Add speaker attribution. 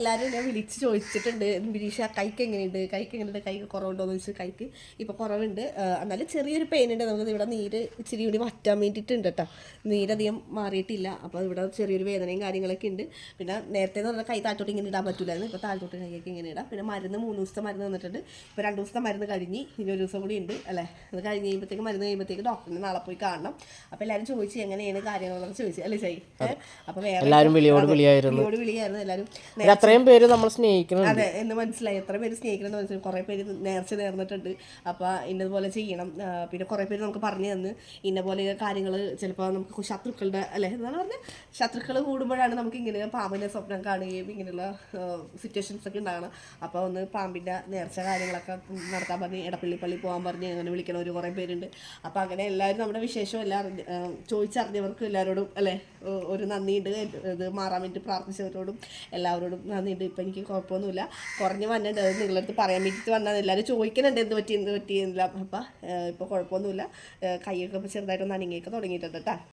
Speaker 1: എല്ലാവരും ഞാൻ വിളിച്ച് ചോദിച്ചിട്ടുണ്ട്, ബിരീഷ കൈക്ക് എങ്ങനെയുണ്ട്, കൈക്ക് കുറവുണ്ടോയെന്ന് ചോദിച്ചു. കൈക്ക് ഇപ്പോൾ കുറവുണ്ട്, എന്നാലും ചെറിയൊരു പെയിൻ ഉണ്ട്. നമുക്ക് ഇവിടെ നീര് ഇച്ചിരി കൂടി വറ്റാൻ വേണ്ടിയിട്ടുണ്ട് കേട്ടോ. നീരധികം മാറിയിട്ടില്ല, അപ്പോൾ ഇവിടെ ചെറിയൊരു വേദനയും കാര്യങ്ങളൊക്കെ ഉണ്ട്. പിന്നെ നേരത്തെ എന്ന് പറഞ്ഞാൽ കൈ താഴത്തോട്ട് ഇങ്ങനെ ഇടാൻ പറ്റില്ലായിരുന്നു, ഇപ്പോൾ താഴത്തോട്ട് കൈയൊക്കെ ഇങ്ങനെ ഇടാം. പിന്നെ മരുന്ന് 3 ദിവസത്തെ മരുന്ന് തന്നിട്ടുണ്ട്. ഇപ്പോൾ 2 ദിവസത്തെ മരുന്ന് കഴിഞ്ഞ് ഇനി 1 ദിവസം കൂടി ഉണ്ട് അല്ലേ. അത് കഴിഞ്ഞ് കഴിയുമ്പോഴത്തേക്ക് മരുന്ന് കഴിയുമ്പോഴത്തേക്ക് ഡോക്ടറിനെ നാളെ പോയി കാണണം. അപ്പോൾ എല്ലാവരും ചോദിച്ചു എങ്ങനെയാണ് കാര്യങ്ങളെന്നൊക്കെ ചോദിച്ചു അല്ലേ ചൈ. അപ്പോൾ വേറെ എല്ലാവരും വിളിയായിരുന്നു എല്ലാവരും. അത്രയും പേര് നമ്മൾ സ്നേഹിക്കണം. അതെ, എന്ന് മനസ്സിലായി. എത്ര പേര് സ്നേഹിക്കണം മനസ്സിലായി. കുറേ പേര് നേർന്നിട്ടുണ്ട്. അപ്പോൾ ഇന്നതുപോലെ ചെയ്യണം. പിന്നെ കുറേ പേര് നമുക്ക് പറഞ്ഞു തന്ന് ഇന്നപോലെ കാര്യങ്ങൾ ചിലപ്പോൾ നമുക്ക് ശത്രുക്കളുടെ അല്ലേ എന്നാണ് പറഞ്ഞാൽ ശത്രുക്കൾ കൂടുമ്പോഴാണ് നമുക്ക് ഇങ്ങനെ പാമ്പിൻ്റെ സ്വപ്നം കാണുകയും ഇങ്ങനെയുള്ള സിറ്റുവേഷൻസ് ഒക്കെ ഉണ്ടാകണം. അപ്പോൾ ഒന്ന് പാമ്പിൻ്റെ നേർച്ച കാര്യങ്ങളൊക്കെ നടത്താൻ പറഞ്ഞ് എടപ്പള്ളി പള്ളി പോകാൻ പറഞ്ഞ് അങ്ങനെ വിളിക്കണവർ കുറേ പേരുണ്ട്. അപ്പോൾ അങ്ങനെ എല്ലാവരും നമ്മുടെ വിശേഷം എല്ലാം ചോദിച്ചറിഞ്ഞവർക്കും എല്ലാവരോടും അല്ലേ ഒരു നന്ദിയുണ്ട്. ഇത് മാറാൻ വേണ്ടി പ്രാർത്ഥിച്ചവരോടും എല്ലാവരോടും നന്ദിയുണ്ട്. ഇപ്പം എനിക്ക് കുഴപ്പമൊന്നുമില്ല, കുറഞ്ഞ് വന്നിട്ടുണ്ട്. അത് നിങ്ങളുടെ അടുത്ത് പറയാൻ വേണ്ടിയിട്ട് വന്നാൽ എല്ലാവരും ചോദിക്കുന്നുണ്ട് എന്ത് പറ്റിയെല്ലാം. അപ്പം ഇപ്പോൾ കുഴപ്പമൊന്നുമില്ല. കൈയൊക്കെ ഇപ്പോൾ ചെറുതായിട്ടൊന്ന് അനങ്ങിയൊക്കെ തുടങ്ങിയിട്ടുണ്ട് കേട്ടോ.